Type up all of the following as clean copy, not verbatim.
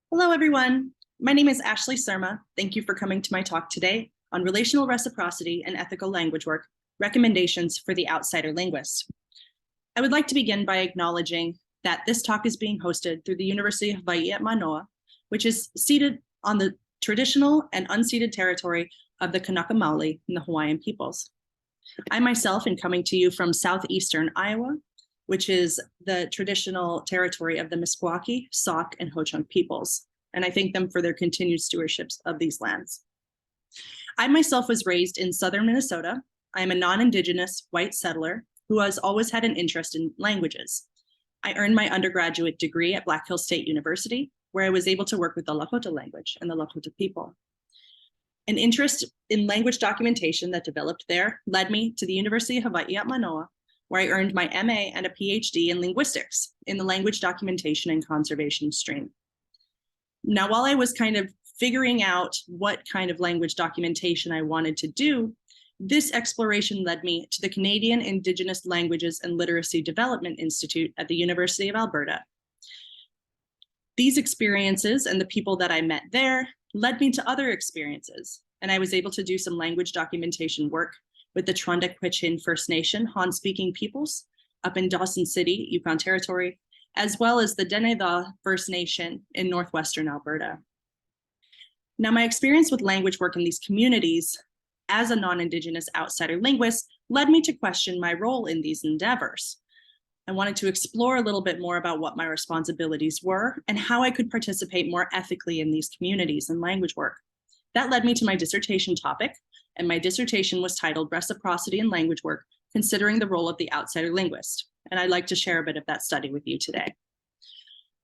Hello, everyone. My name is Ashley Surma. Thank you for coming to my talk today on relational reciprocity and ethical language work, recommendations for the outsider linguist. I would like to begin by acknowledging that this talk is being hosted through the University of Hawaii at Manoa, which is seated on the traditional and unceded territory of the Kanaka Maoli and the Hawaiian peoples. I myself am coming to you from southeastern Iowa, which is the traditional territory of the Meskwaki, Sauk, and Ho-Chunk peoples, and I thank them for their continued stewardships of these lands. I myself was raised in southern Minnesota. I am a non-Indigenous white settler who has always had an interest in languages. I earned my undergraduate degree at Black Hills State University, where I was able to work with the Lakota language and the Lakota people. An interest in language documentation that developed there led me to the University of Hawaii at Manoa, where I earned my MA and a PhD in linguistics in the language documentation and conservation stream. Now, while I was kind of figuring out what kind of language documentation I wanted to do, this exploration led me to the Canadian Indigenous Languages and Literacy Development Institute at the University of Alberta. These experiences and the people that I met there led me to other experiences, and I was able to do some language documentation work with the Trondek First Nation Han-speaking peoples up in Dawson City, Yukon Territory, as well as the Denethor First Nation in northwestern Alberta. Now, my experience with language work in these communities as a non-Indigenous outsider linguist led me to question my role in these endeavors. I wanted to explore a little bit more about what my responsibilities were and how I could participate more ethically in these communities and language work. That led me to my dissertation topic, and my dissertation was titled Reciprocity in Language Work, Considering the Role of the Outsider Linguist. And I'd like to share a bit of that study with you today.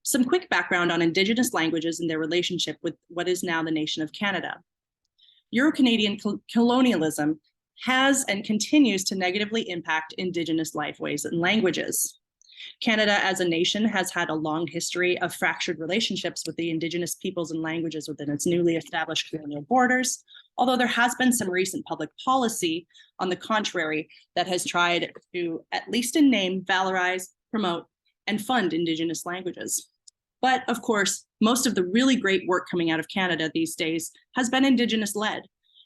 Some quick background on Indigenous languages and their relationship with what is now the nation of Canada. Euro-Canadian colonialism has and continues to negatively impact Indigenous lifeways and languages. Canada as a nation has had a long history of fractured relationships with the Indigenous peoples and languages within its newly established colonial borders, although there has been some recent public policy, on the contrary, that has tried to, at least in name, valorize, promote, and fund Indigenous languages. But of course, most of the really great work coming out of Canada these days has been Indigenous-led,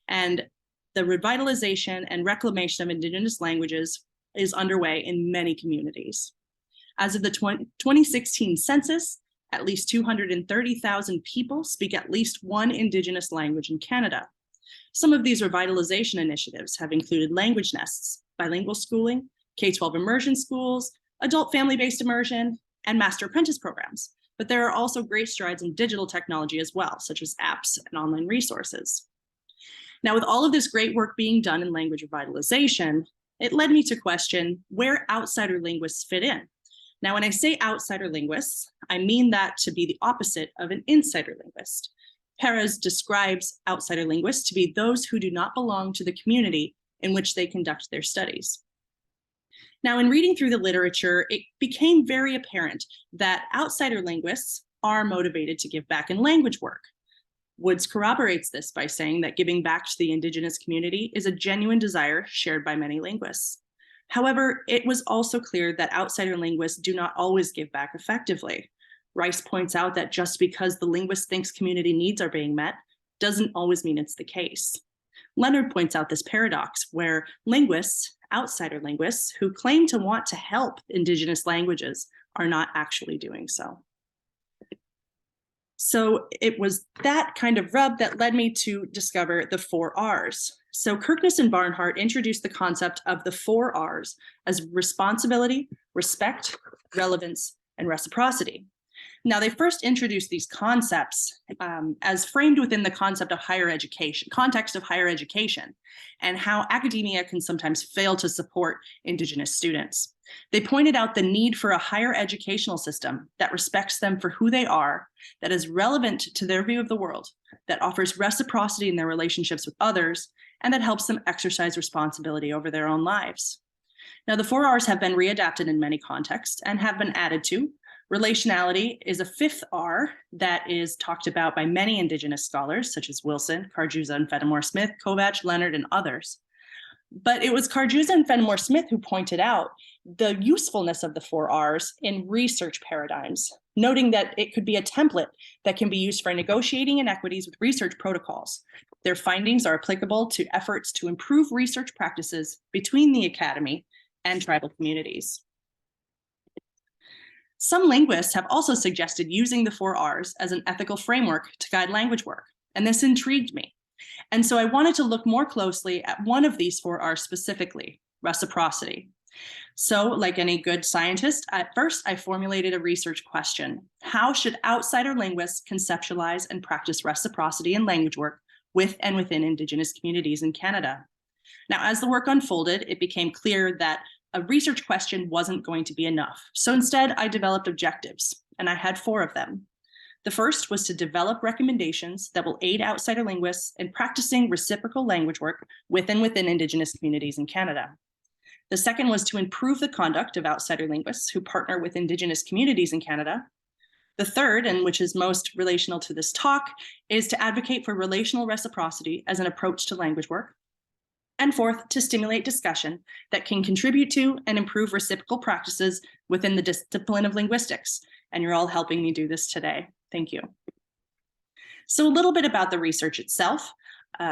and the revitalization and reclamation of Indigenous languages is underway in many communities. As of the 2016 census, at least 230,000 people speak at least one Indigenous language in Canada. Some of these revitalization initiatives have included language nests, bilingual schooling, K-12 immersion schools, adult family-based immersion, and master apprentice programs. But there are also great strides in digital technology as well, such as apps and online resources. Now, with all of this great work being done in language revitalization, it led me to question where outsider linguists fit in. Now, when I say outsider linguists, I mean that to be the opposite of an insider linguist. Perez describes outsider linguists to be those who do not belong to the community in which they conduct their studies. Now, in reading through the literature, it became very apparent that outsider linguists are motivated to give back in language work. Woods corroborates this by saying that giving back to the Indigenous community is a genuine desire shared by many linguists. However, it was also clear that outsider linguists do not always give back effectively. Rice points out that just because the linguist thinks community needs are being met doesn't always mean it's the case. Leonard points out this paradox where linguists, outsider linguists, who claim to want to help Indigenous languages are not actually doing so. So it was that kind of rub that led me to discover the 4Rs. So Kirkness and Barnhart introduced the concept of the 4Rs as responsibility, respect, relevance, and reciprocity. Now, they first introduced these concepts as framed within the concept of higher education, context of higher education, and how academia can sometimes fail to support Indigenous students. They pointed out the need for a higher educational system that respects them for who they are, that is relevant to their view of the world, that offers reciprocity in their relationships with others, and that helps them exercise responsibility over their own lives. Now, the 4Rs have been readapted in many contexts and have been added to. Relationality is a 5th R that is talked about by many Indigenous scholars, such as Wilson, Carjuza, and Fenimore Smith, Kovach, Leonard, and others. But it was Carjuza and Fenimore Smith who pointed out the usefulness of the 4Rs in research paradigms, noting that it could be a template that can be used for negotiating inequities with research protocols. Their findings are applicable to efforts to improve research practices between the academy and tribal communities. Some linguists have also suggested using the 4Rs as an ethical framework to guide language work, and this intrigued me. And so I wanted to look more closely at one of these 4Rs specifically, reciprocity. So, like any good scientist, at first I formulated a research question. How should outsider linguists conceptualize and practice reciprocity in language work with and within Indigenous communities in Canada? Now, as the work unfolded, it became clear that a research question wasn't going to be enough. So instead, I developed objectives, and I had 4 of them. The first was to develop recommendations that will aid outsider linguists in practicing reciprocal language work within Indigenous communities in Canada. The second was to improve the conduct of outsider linguists who partner with Indigenous communities in Canada. The third, and which is most relational to this talk, is to advocate for relational reciprocity as an approach to language work. And fourth, to stimulate discussion that can contribute to and improve reciprocal practices within the discipline of linguistics. And you're all helping me do this today. Thank you. So a little bit about the research itself.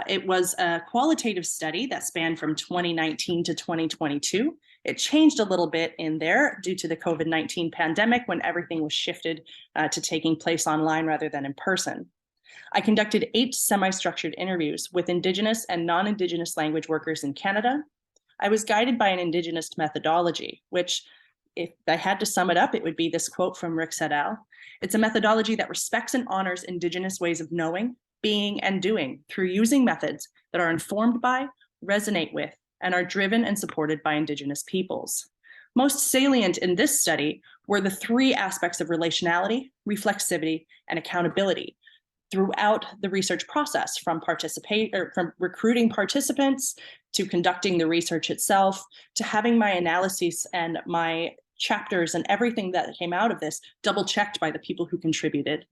It was a qualitative study that spanned from 2019 to 2022. It changed a little bit in there due to the COVID-19 pandemic when everything was shifted to taking place online rather than in person. I conducted 8 semi-structured interviews with Indigenous and non-Indigenous language workers in Canada. I was guided by an Indigenous methodology, which, if I had to sum it up, it would be this quote from Ricks et al. It's a methodology that respects and honors Indigenous ways of knowing, being, and doing through using methods that are informed by, resonate with, and are driven and supported by Indigenous peoples. Most salient in this study were the 3 aspects of relationality, reflexivity, and accountability throughout the research process, from recruiting participants to conducting the research itself, to having my analyses and my chapters and everything that came out of this double-checked by the people who contributed.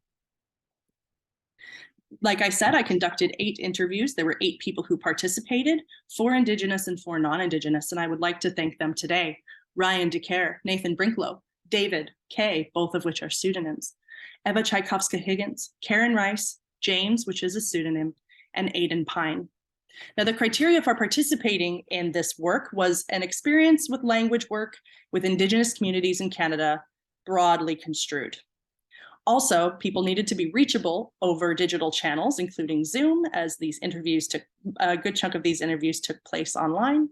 Like I said, I conducted 8 interviews. There were 8 people who participated, 4 Indigenous and 4 non-Indigenous, and I would like to thank them today. Ryan DeCare, Nathan Brinklow, David, Kay, both of which are pseudonyms, Eva Tchaikovsky-Higgins, Karen Rice, James, which is a pseudonym, and Aidan Pine. Now, the criteria for participating in this work was an experience with language work with Indigenous communities in Canada, broadly construed. Also, people needed to be reachable over digital channels, including Zoom, as a good chunk of these interviews took place online.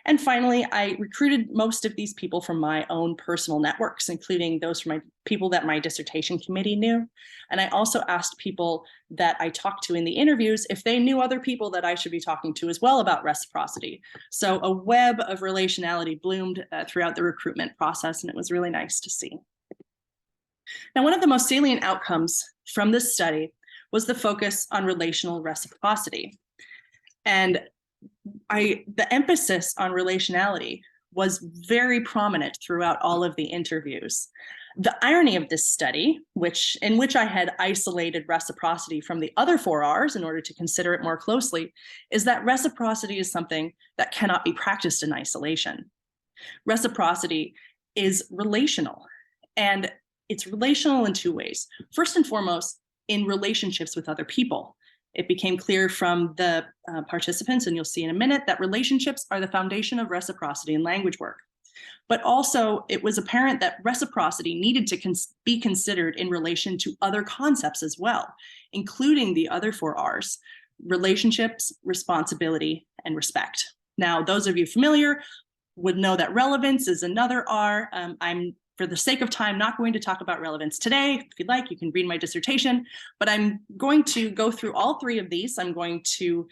And finally, I recruited most of these people from my own personal networks, including those from people that my dissertation committee knew. And I also asked people that I talked to in the interviews if they knew other people that I should be talking to as well about reciprocity. So a web of relationality bloomed throughout the recruitment process, and it was really nice to see. Now, one of the most salient outcomes from this study was the focus on relational reciprocity. And the emphasis on relationality was very prominent throughout all of the interviews. The irony of this study, in which I had isolated reciprocity from the other 4Rs in order to consider it more closely, is that reciprocity is something that cannot be practiced in isolation. Reciprocity is relational, and it's relational in 2 ways. First and foremost, in relationships with other people. It became clear from the participants, and you'll see in a minute, that relationships are the foundation of reciprocity in language work. But also, it was apparent that reciprocity needed to be considered in relation to other concepts as well, including the other 4Rs: relationships, responsibility, and respect. Now, those of you familiar would know that relevance is another R. I'm, for the sake of time, not going to talk about relevance today. If you'd like, you can read my dissertation, but I'm going to go through all 3 of these. I'm going to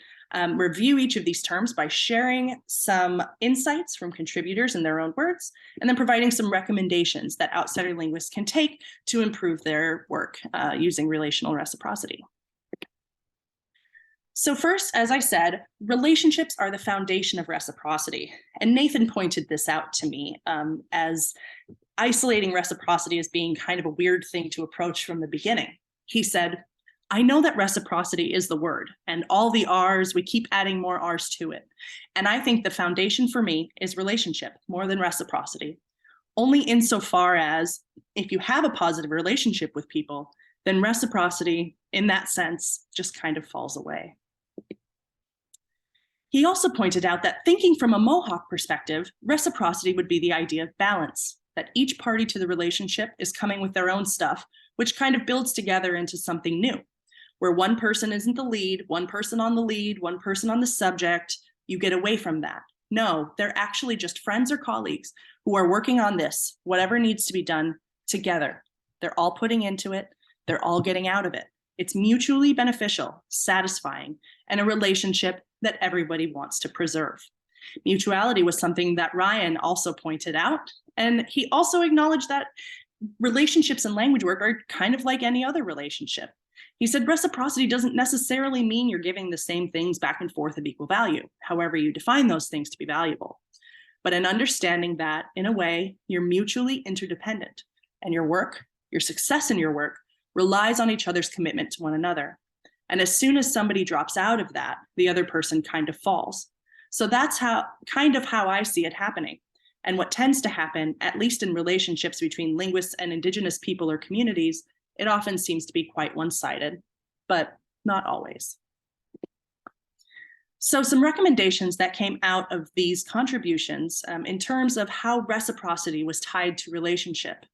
review each of these terms by sharing some insights from contributors in their own words, and then providing some recommendations that outsider linguists can take to improve their work using relational reciprocity. So first, as I said, relationships are the foundation of reciprocity. And Nathan pointed this out to me as isolating reciprocity as being kind of a weird thing to approach from the beginning. He said, I know that reciprocity is the word, and all the R's, we keep adding more R's to it. And I think the foundation for me is relationship more than reciprocity. Only insofar as if you have a positive relationship with people, then reciprocity in that sense just kind of falls away. He also pointed out that thinking from a Mohawk perspective, reciprocity would be the idea of balance, that each party to the relationship is coming with their own stuff, which kind of builds together into something new, where one person isn't the lead, one person on the lead, one person on the subject. You get away from that. No, they're actually just friends or colleagues who are working on this, whatever needs to be done together. They're all putting into it. They're all getting out of it. It's mutually beneficial, satisfying, and a relationship that everybody wants to preserve. Mutuality was something that Ryan also pointed out, and he also acknowledged that relationships in language work are kind of like any other relationship. He said reciprocity doesn't necessarily mean you're giving the same things back and forth of equal value, however you define those things to be valuable, but an understanding that, in a way, you're mutually interdependent, and your work, your success in your work, relies on each other's commitment to one another. And as soon as somebody drops out of that, the other person kind of falls. So that's how I see it happening. And what tends to happen, at least in relationships between linguists and Indigenous people or communities, it often seems to be quite one-sided, but not always. So some recommendations that came out of these contributions in terms of how reciprocity was tied to relationship.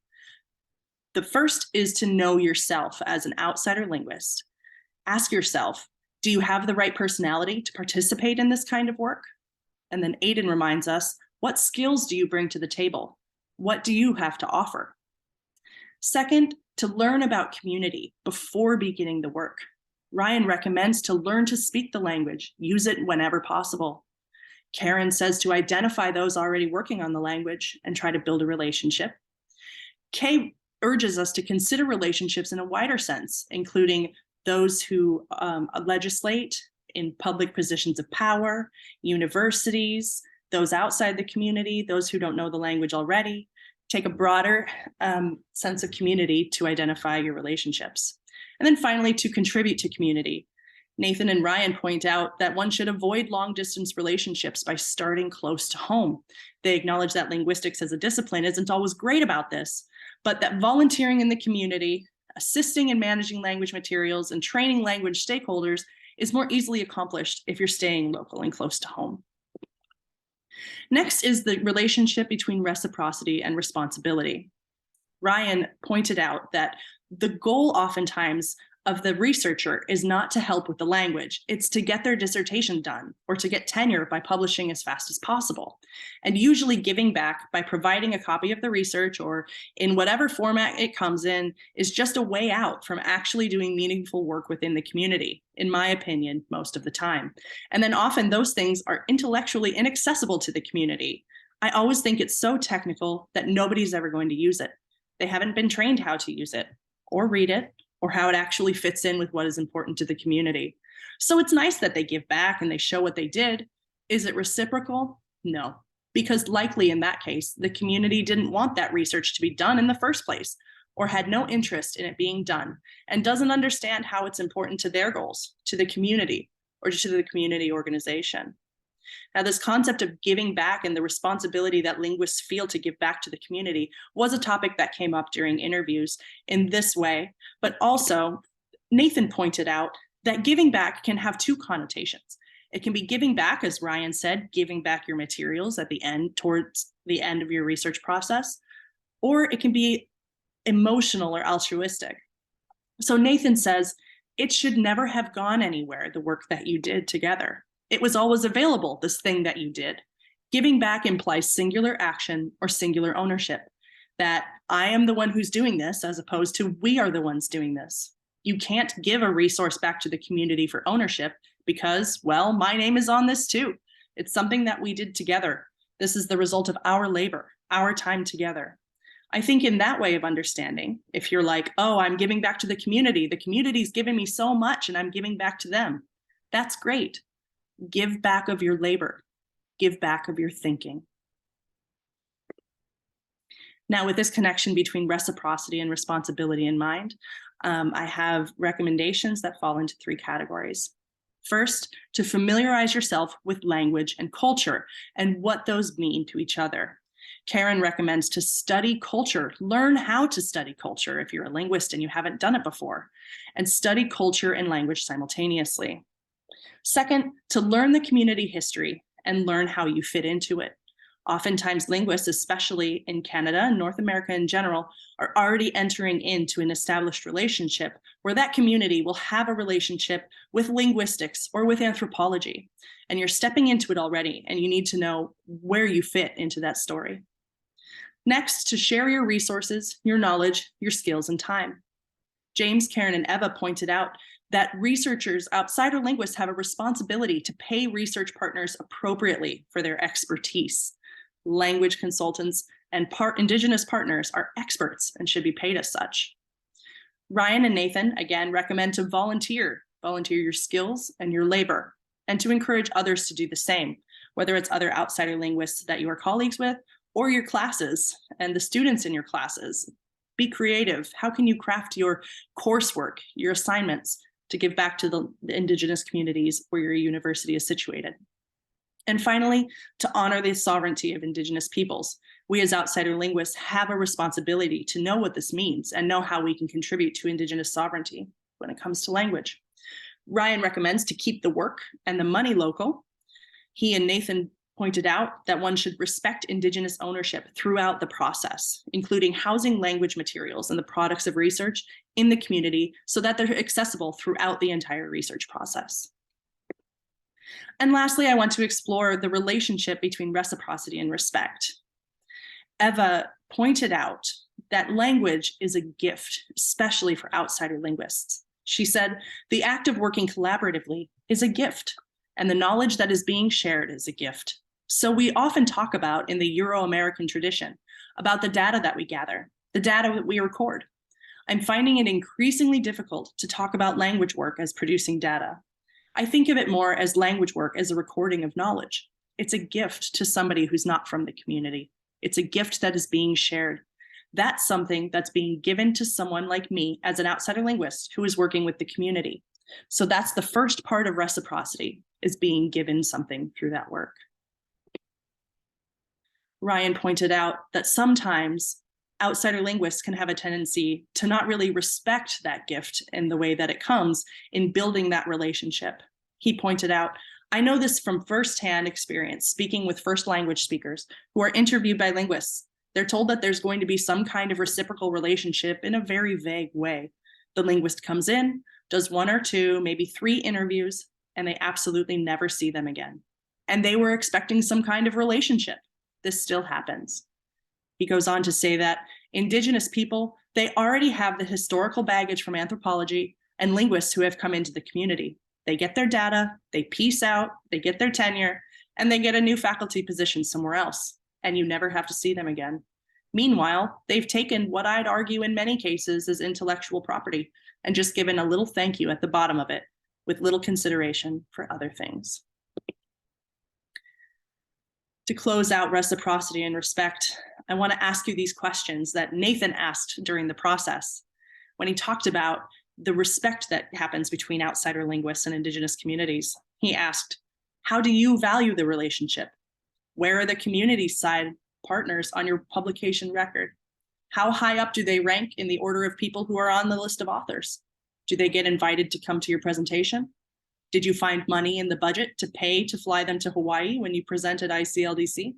The first is to know yourself as an outsider linguist. Ask yourself, do you have the right personality to participate in this kind of work? And then Aidan reminds us, what skills do you bring to the table? What do you have to offer? Second, to learn about community before beginning the work. Ryan recommends to learn to speak the language, use it whenever possible. Karen says to identify those already working on the language and try to build a relationship. Kay urges us to consider relationships in a wider sense, including those who legislate in public positions of power, universities, those outside the community, those who don't know the language already. Take a broader sense of community to identify your relationships. And then finally, to contribute to community. Nathan and Ryan point out that one should avoid long distance relationships by starting close to home. They acknowledge that linguistics as a discipline isn't always great about this, but that volunteering in the community, assisting in managing language materials, and training language stakeholders is more easily accomplished if you're staying local and close to home. Next is the relationship between reciprocity and responsibility. Ryan pointed out that the goal oftentimes of the researcher is not to help with the language, it's to get their dissertation done or to get tenure by publishing as fast as possible. And usually giving back by providing a copy of the research or in whatever format it comes in is just a way out from actually doing meaningful work within the community, in my opinion, most of the time. And then often those things are intellectually inaccessible to the community. I always think it's so technical that nobody's ever going to use it. They haven't been trained how to use it or read it, or how it actually fits in with what is important to the community. So it's nice that they give back and they show what they did. Is it reciprocal? No, because likely in that case, the community didn't want that research to be done in the first place, or had no interest in it being done, and doesn't understand how it's important to their goals, to the community, or to the community organization. Now, this concept of giving back and the responsibility that linguists feel to give back to the community was a topic that came up during interviews in this way, but also Nathan pointed out that giving back can have two connotations. It can be giving back, as Ryan said, giving back your materials at the end, towards the end of your research process, or it can be emotional or altruistic. So Nathan says, it should never have gone anywhere, the work that you did together. It was always available, this thing that you did. Giving back implies singular action or singular ownership, that I am the one who's doing this as opposed to we are the ones doing this. You can't give a resource back to the community for ownership because, well, my name is on this too. It's something that we did together. This is the result of our labor, our time together. I think in that way of understanding, if you're like, oh, I'm giving back to the community's given me so much and I'm giving back to them, that's great. Give back of your labor, give back of your thinking. Now, with this connection between reciprocity and responsibility in mind, I have recommendations that fall into 3 categories. First, to familiarize yourself with language and culture and what those mean to each other. Karen recommends to study culture, learn how to study culture if you're a linguist and you haven't done it before, and study culture and language simultaneously. Second, to learn the community history and learn how you fit into it. Oftentimes, linguists, especially in Canada and North America in general, are already entering into an established relationship where that community will have a relationship with linguistics or with anthropology. And you're stepping into it already, and you need to know where you fit into that story. Next, to share your resources, your knowledge, your skills, and time. James, Karen, and Eva pointed out that researchers, outsider linguists, have a responsibility to pay research partners appropriately for their expertise. Language consultants and Indigenous partners are experts and should be paid as such. Ryan and Nathan, again, recommend to volunteer your skills and your labor, and to encourage others to do the same, whether it's other outsider linguists that you are colleagues with, or your classes and the students in your classes. Be creative. How can you craft your coursework, your assignments, to give back to the Indigenous communities where your university is situated? And finally, to honor the sovereignty of Indigenous peoples. We as outsider linguists have a responsibility to know what this means and know how we can contribute to Indigenous sovereignty when it comes to language. Ryan recommends to keep the work and the money local. He and Nathan pointed out that one should respect Indigenous ownership throughout the process, including housing language materials and the products of research in the community so that they're accessible throughout the entire research process. And lastly, I want to explore the relationship between reciprocity and respect. Eva pointed out that language is a gift, especially for outsider linguists. She said, the act of working collaboratively is a gift, and the knowledge that is being shared is a gift. So we often talk about, in the Euro-American tradition, about the data that we gather, the data that we record. I'm finding it increasingly difficult to talk about language work as producing data. I think of it more as language work as a recording of knowledge. It's a gift to somebody who's not from the community. It's a gift that is being shared. That's something that's being given to someone like me as an outsider linguist who is working with the community. So that's the first part of reciprocity, is being given something through that work. Ryan pointed out that sometimes outsider linguists can have a tendency to not really respect that gift in the way that it comes in building that relationship. He pointed out, I know this from firsthand experience, speaking with first language speakers who are interviewed by linguists. They're told that there's going to be some kind of reciprocal relationship in a very vague way. The linguist comes in, does 1 or 2, maybe 3 interviews, and they absolutely never see them again. And they were expecting some kind of relationship. This still happens. He goes on to say that Indigenous people, they already have the historical baggage from anthropology and linguists who have come into the community. They get their data, they piece out, they get their tenure, and they get a new faculty position somewhere else, and you never have to see them again. Meanwhile, they've taken what I'd argue in many cases is intellectual property and just given a little thank you at the bottom of it with little consideration for other things. To close out reciprocity and respect, I want to ask you these questions that Nathan asked during the process when he talked about the respect that happens between outsider linguists and Indigenous communities. He asked, how do you value the relationship? Where are the community side partners on your publication record? How high up do they rank in the order of people who are on the list of authors? Do they get invited to come to your presentation? Did you find money in the budget to pay to fly them to Hawaii when you present at ICLDC?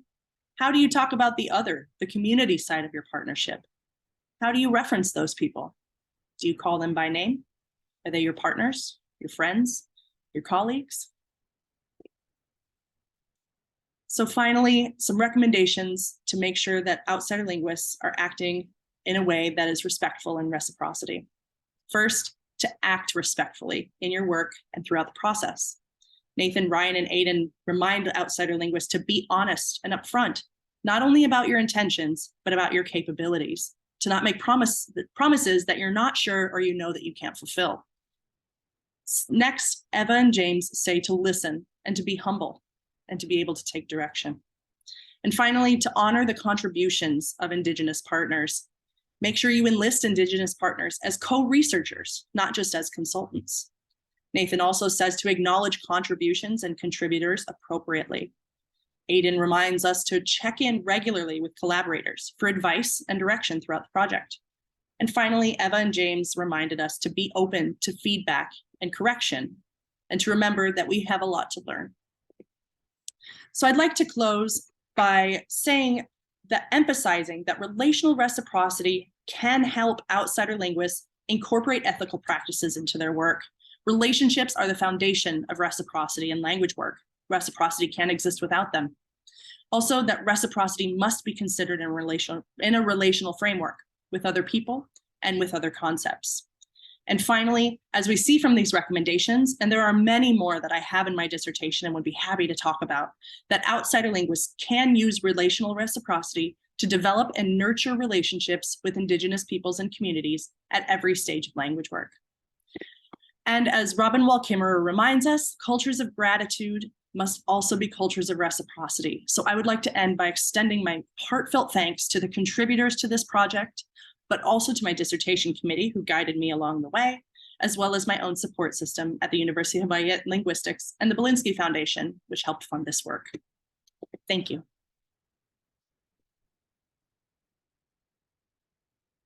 How do you talk about the community side of your partnership? How do you reference those people? Do you call them by name? Are they your partners, your friends, your colleagues? So finally, some recommendations to make sure that outsider linguists are acting in a way that is respectful and reciprocity. First, to act respectfully in your work and throughout the process. Nathan, Ryan, and Aiden remind the outsider linguists to be honest and upfront, not only about your intentions, but about your capabilities, to not make promises that you're not sure or you know that you can't fulfill. Next, Eva and James say to listen and to be humble and to be able to take direction. And finally, to honor the contributions of Indigenous partners. Make sure you enlist Indigenous partners as co-researchers, not just as consultants. Nathan also says to acknowledge contributions and contributors appropriately. Aidan reminds us to check in regularly with collaborators for advice and direction throughout the project. And finally, Eva and James reminded us to be open to feedback and correction, and to remember that we have a lot to learn. So I'd like to close by emphasizing that relational reciprocity can help outsider linguists incorporate ethical practices into their work. Relationships are the foundation of reciprocity in language work. Reciprocity can't exist without them. Also, that reciprocity must be considered in a relational framework with other people and with other concepts. And finally, as we see from these recommendations, and there are many more that I have in my dissertation and would be happy to talk about, that outsider linguists can use relational reciprocity to develop and nurture relationships with Indigenous peoples and communities at every stage of language work. And as Robin Wall Kimmerer reminds us, cultures of gratitude must also be cultures of reciprocity. So I would like to end by extending my heartfelt thanks to the contributors to this project, but also to my dissertation committee who guided me along the way, as well as my own support system at the University of Hawaii Linguistics and the Belinsky Foundation, which helped fund this work. Thank you.